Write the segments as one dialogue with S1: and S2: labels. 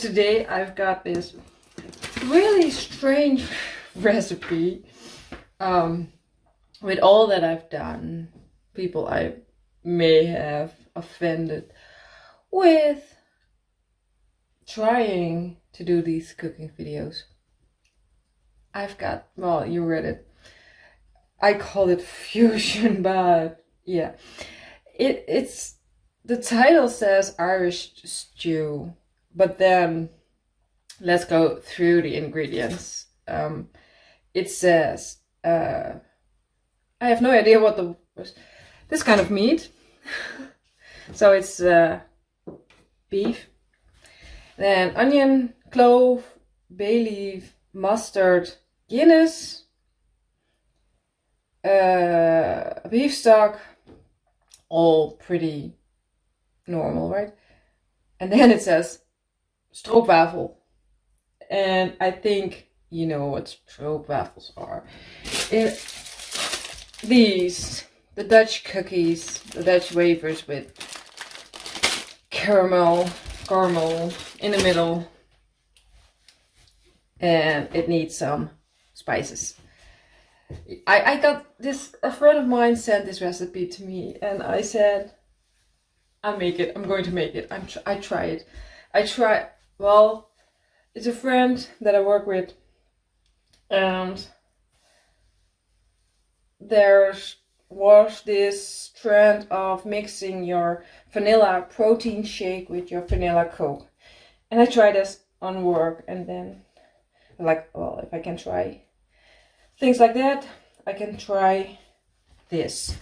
S1: today I've got this really strange recipe. With all that I've done, people I may have offended with trying to do these cooking videos. I've got, well, you read it. I call it fusion, but yeah. It's the title says Irish stew, but then let's go through the ingredients. It says I have no idea what this kind of meat. So it's beef, then onion, clove, bay leaf, mustard, Guinness, beef stock, all pretty normal, right? And then it says stroopwafel, and I think you know what stroopwafels are. The Dutch cookies, the Dutch wafers with caramel in the middle, and it needs some spices. I got this, a friend of mine sent this recipe to me, and I said, I'm going to make it. I try it. Well, it's a friend that I work with, and there was this trend of mixing your vanilla protein shake with your vanilla Coke. And I tried this on work, and then like, well, if I can try things like that, I can try this.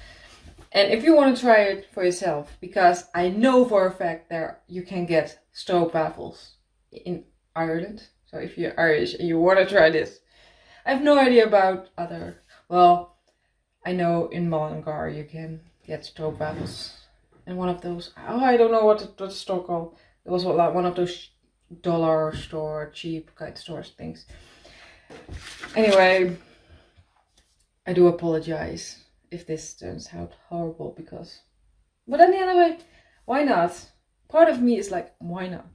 S1: And if you want to try it for yourself, because I know for a fact there you can get stroopwafels in Ireland. So if you're Irish and you want to try this, I have no idea about other, well, I know in Mullingar you can get stroopwafels. And one of those, I don't know what the store called. It was like one of those dollar store, cheap kind of stores things. Anyway, I do apologize if this turns out horrible, because, but on the other way, why not? Part of me is like, why not?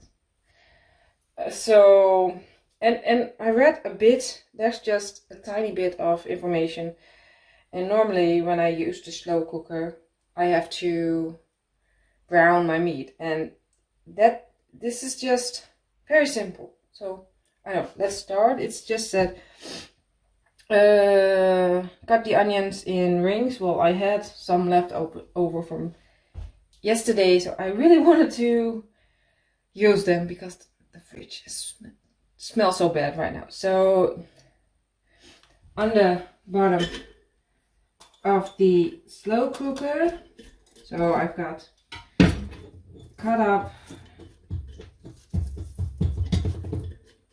S1: So, and I read a bit, there's just a tiny bit of information. And normally when I use the slow cooker, I have to brown my meat, and this is just very simple. So I don't know, let's start. It's just that cut the onions in rings. Well, I had some left over from yesterday, so I really wanted to use them because the fridge smells so bad right now. So on the bottom of the slow cooker, so I've got cut up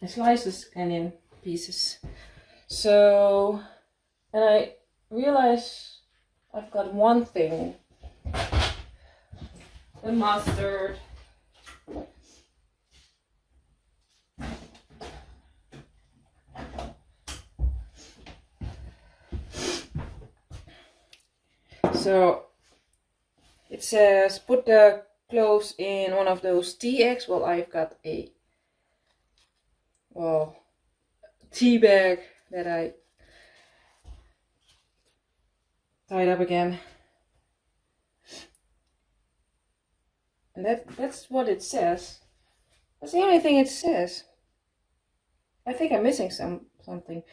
S1: in slices and in pieces. So, and I realize I've got one thing, the mustard. So it says put the cloves in one of those tea eggs. Well, I've got a tea bag that I tied up again. And that's what it says. That's the only thing it says. I think I'm missing something.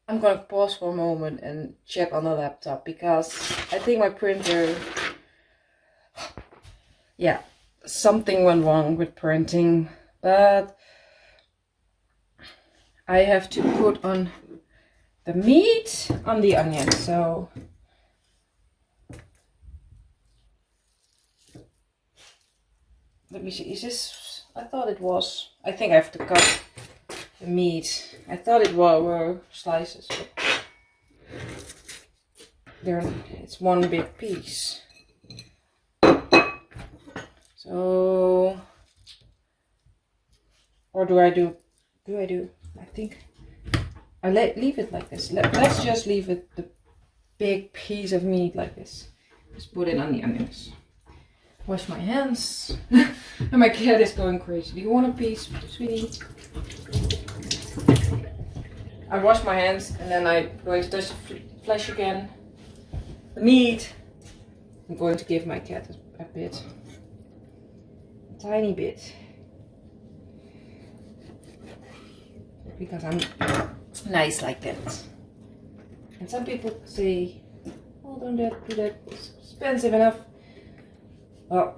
S1: I'm gonna pause for a moment and check on the laptop, because I think my printer, yeah, something went wrong with printing, but I have to put on the meat on the onion. So let me see, is this, I thought it was, I think I have to cut the meat. I thought it were slices, but it's one big piece. So, or do I do, I think I leave it like this. Let's just leave it, the big piece of meat like this. Just put it on the onions. wash my hands. And my cat is going crazy. Do you want a piece, sweetie? I wash my hands and then I'm going to touch the flesh again. The meat. I'm going to give my cat a bit. A tiny bit. Because I'm nice like that. And some people say, oh, don't do that, it's expensive enough. Oh,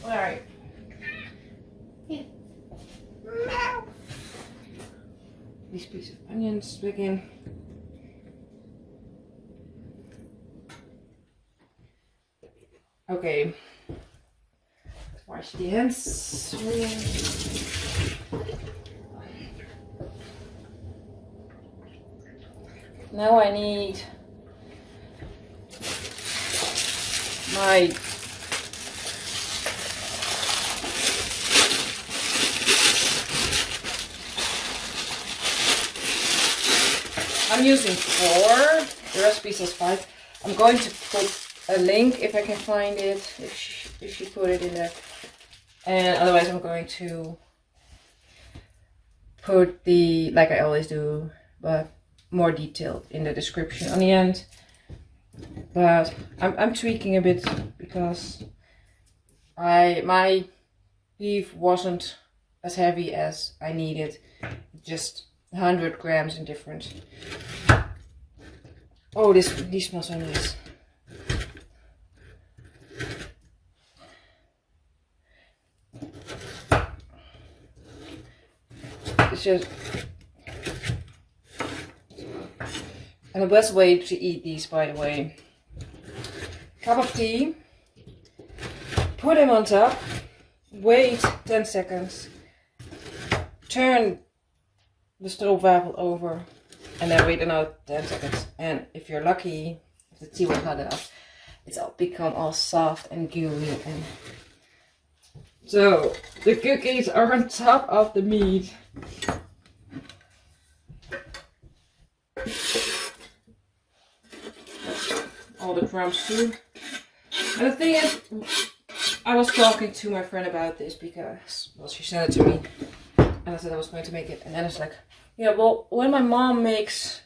S1: alright. Yeah. This piece of onions back in. Okay. Wash the hands. Now I need my I'm using 4. The recipe says 5. I'm going to put a link if I can find it, if she put it in there. And otherwise I'm going to put the, like I always do, but more detailed in the description on the end. But I'm tweaking a bit because my beef wasn't as heavy as I needed. Just 100 grams in difference. Oh, these smell so nice. It's just, and the best way to eat these, by the way, cup of tea, put them on top, wait 10 seconds, turn the stroopwafel over, and then wait another 10 seconds. And if you're lucky, if the tea was hot enough, it's all become all soft and gooey. And so the cookies are on top of the meat. All the crumbs too. And the thing is, I was talking to my friend about this because, well, she sent it to me and I said I was going to make it, and then it's like, yeah, well, when my mom makes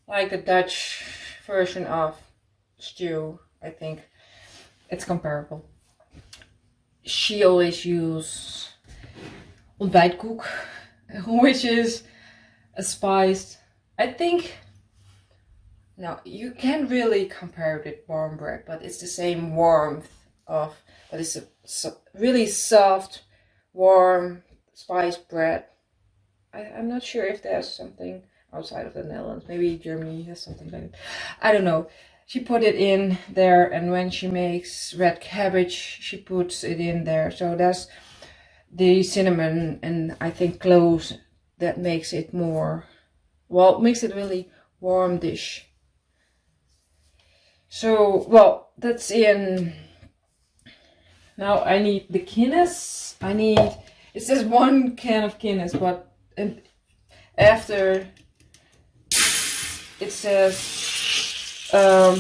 S1: like the Dutch version of stew, I think it's comparable. She always uses ontbijtkoek, which is a spiced, I think, no, you can't really compare it with warm bread, but it's the same warmth of, but it's a really soft, warm, spiced bread. I'm not sure if there's something outside of the Netherlands. Maybe Germany has something like it. I don't know. She put it in there, and when she makes red cabbage, she puts it in there. So that's the cinnamon and I think cloves that makes it more, well, makes it really warm dish. So, well, that's in. Now I need the Guinness. It says 1 can of Guinness, but and after it says, I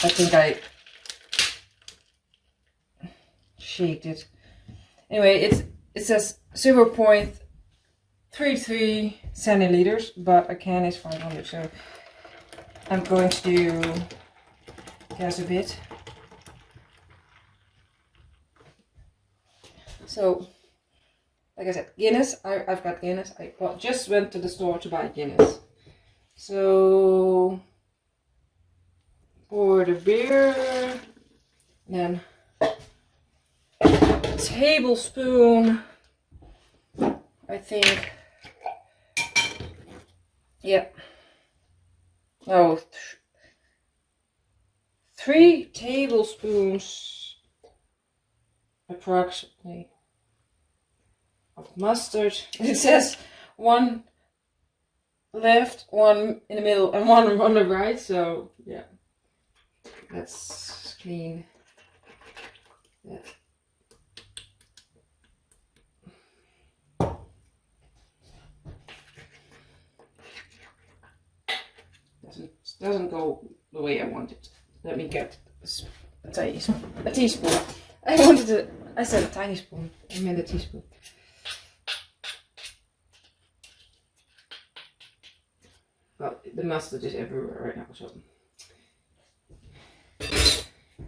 S1: think I shaked it. Anyway, it says 0.33 centiliters, but a can is 500, so I'm going to do guess a bit. So, like I said, Guinness. I've got Guinness. I just went to the store to buy Guinness. So, pour the beer, then a tablespoon, I think. Yeah. Oh, 3 tablespoons approximately of mustard. It says 1 left, 1 in the middle, and 1 on the right. So yeah, let's clean that. Doesn't go the way I want it. Let me get a teaspoon. I said a tiny spoon. I meant a teaspoon. Well, the mustard is everywhere right now, so.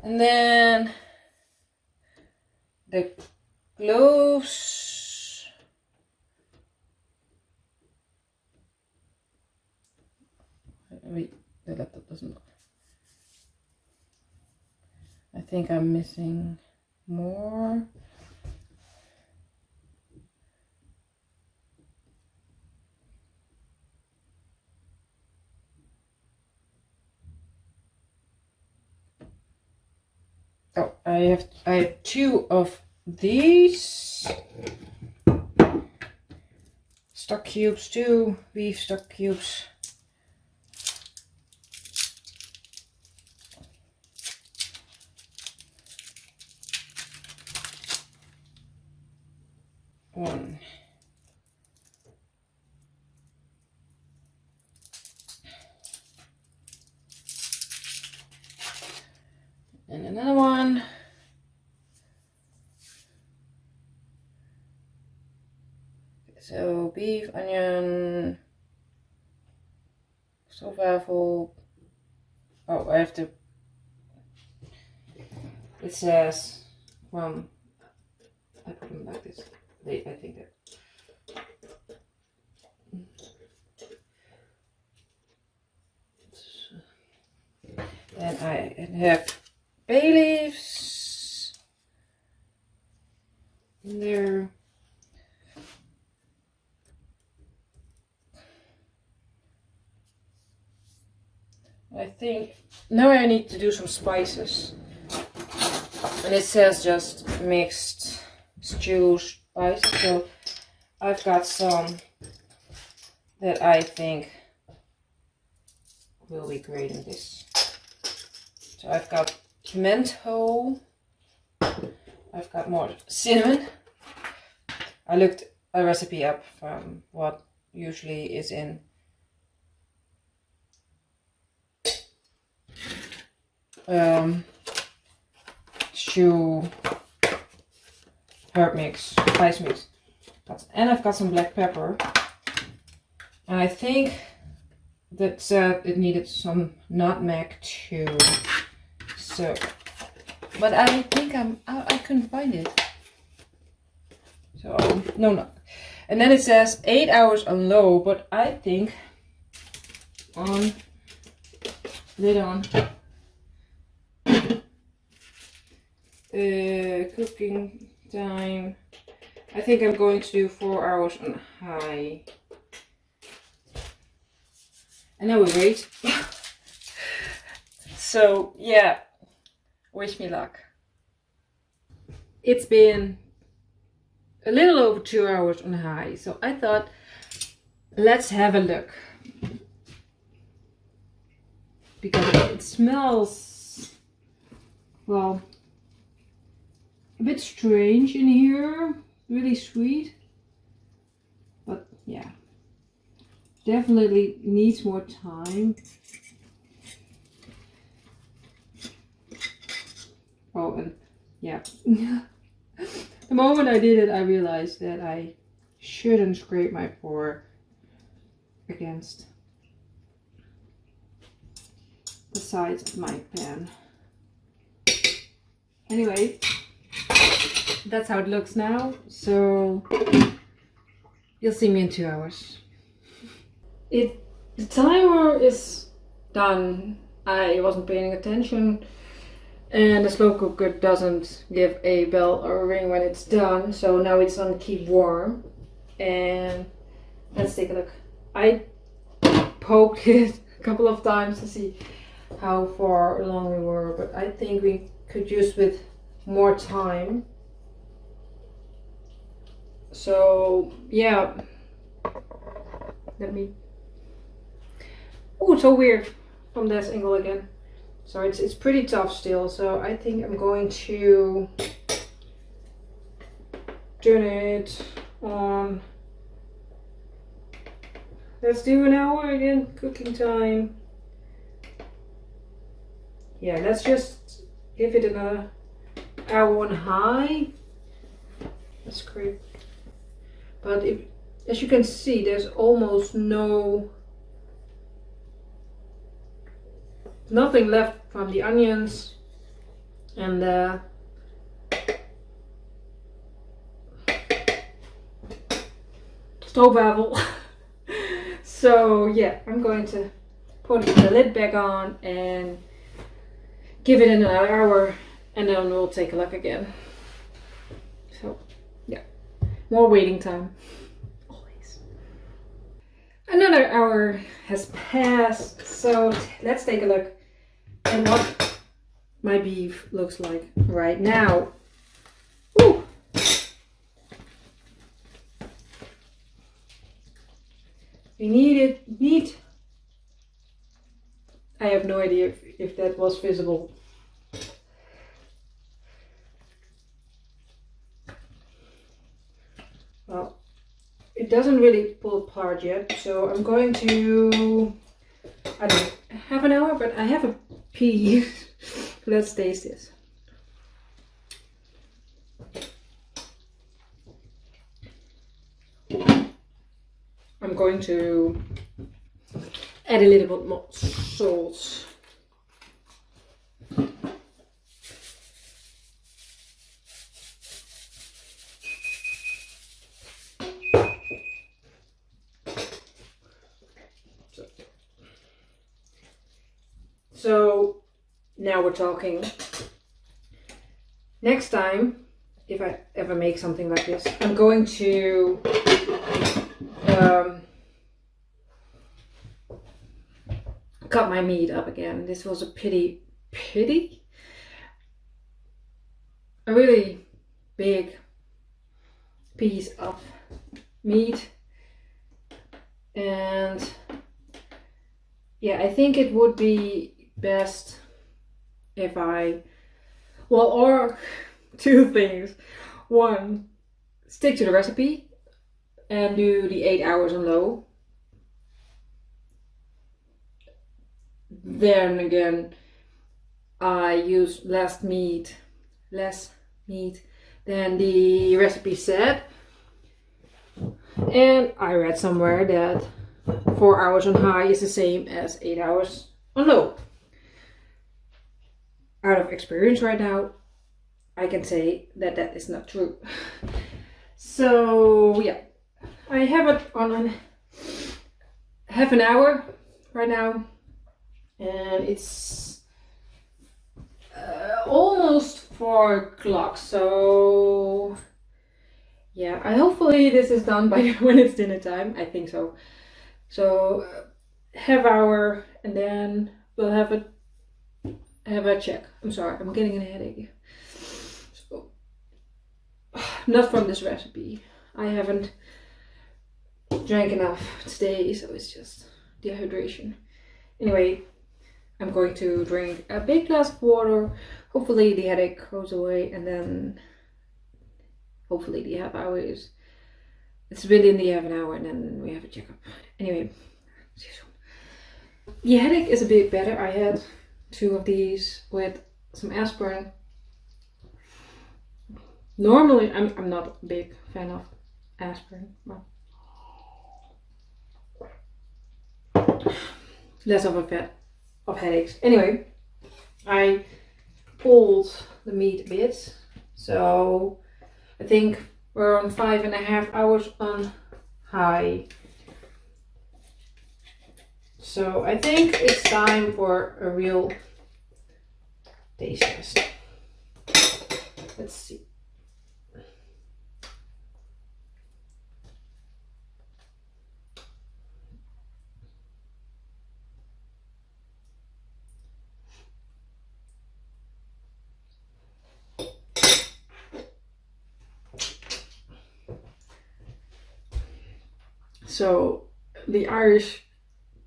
S1: And then the cloves. Wait, the laptop doesn't look. I think I'm missing more. Oh, I have 2 of these stock cubes, 2 beef stock cubes. One. And another one. So beef, onion, zovafel. Oh, I have to. It says from. I put them like this. I think that. Then I have bay leaves in there. I think now I need to do some spices. And it says just mixed stew spices. So I've got some that I think will be great in this. So I've got pimento. I've got more cinnamon. I looked a recipe up from what usually is in stew herb mix, spice mix. And I've got some black pepper. And I think that said it needed some nutmeg too. So, but I think I couldn't find it. So no. And then it says 8 hours on low, but I think on lid on. Cooking time. I think I'm going to do 4 hours on high. And now we wait. So yeah, wish me luck. It's been a little over 2 hours on high, so I thought let's have a look. Because it smells, well, a bit strange in here, really sweet, but yeah, definitely needs more time. Oh, and yeah, the moment I did it, I realized that I shouldn't scrape my fork against the sides of my pan. Anyway, that's how it looks now, so you'll see me in 2 hours. The timer is done. I wasn't paying attention, and the slow cooker doesn't give a bell or a ring when it's done, so now it's on keep warm. And let's take a look. I poked it a couple of times to see how far along we were, but I think we could use with more time. So yeah, let me. Oh, so weird from this angle again. So it's pretty tough still. So I think I'm going to turn it on. Let's do an hour again, cooking time. Yeah, let's just give it another hour on high. That's great. But as you can see, there's almost nothing left from the onions and the stroopwafel. So yeah, I'm going to put the lid back on and give it another hour, and then we'll take a look again. So yeah, more waiting time. Always. Another hour has passed, so let's take a look at what my beef looks like right now. Woo! We need meat. I have no idea if that was visible. Well, it doesn't really pull apart yet, so I'm going to, I don't know, half an hour, but I have a pea. Let's taste this. I'm going to add a little bit more salt. So now we're talking. Next time, if I ever make something like this, I'm going to cut my meat up again. This was a a really big piece of meat, and yeah, I think it would be best if or two things. One, stick to the recipe and do the 8 hours on low. Then again, I use less meat than the recipe said. And I read somewhere that 4 hours on high is the same as 8 hours on low. Out of experience right now, I can say that that is not true. So yeah, I have it on half an hour right now, and it's almost 4 o'clock. So yeah, hopefully this is done by when it's dinner time. I think so. So half hour, and then we'll have a check. I'm sorry, I'm getting a headache. So, not from this recipe. I haven't drank enough today, so it's just dehydration. Anyway, I'm going to drink a big glass of water. Hopefully the headache goes away, and then hopefully the half hour is. It's within the half an hour, and then we have a checkup. Anyway, see you soon. The headache is a bit better. I had 2 of these with some aspirin. Normally, I'm not a big fan of aspirin. Well, less of a fan of headaches. Anyway, I pulled the meat a bit, so I think we're on 5.5 hours on high. So I think it's time for a real taste test. Let's see. So the Irish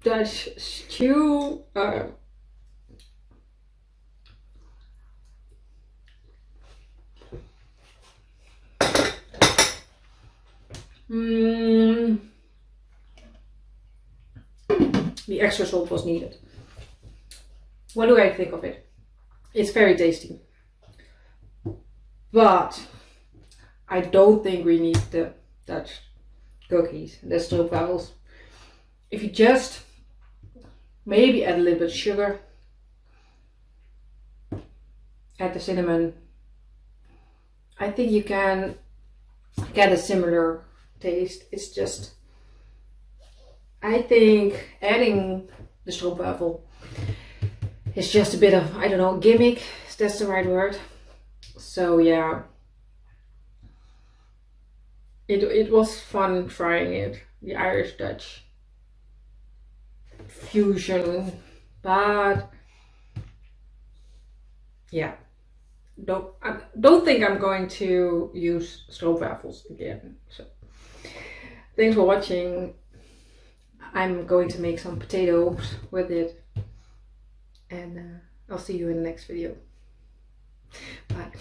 S1: Dutch stew, the extra salt was needed. What do I think of it? It's very tasty. But I don't think we need the Dutch cookies, the stroopwafels. If you just maybe add a little bit of sugar, add the cinnamon, I think you can get a similar taste. It's just, I think adding the stroopwafel is just a bit of, I don't know, gimmick, if that's the right word. So yeah, it was fun trying it, the Irish Dutch fusion, but yeah, I don't think I'm going to use stroopwafels again. So thanks for watching. I'm going to make some potatoes with it, and I'll see you in the next video. Bye.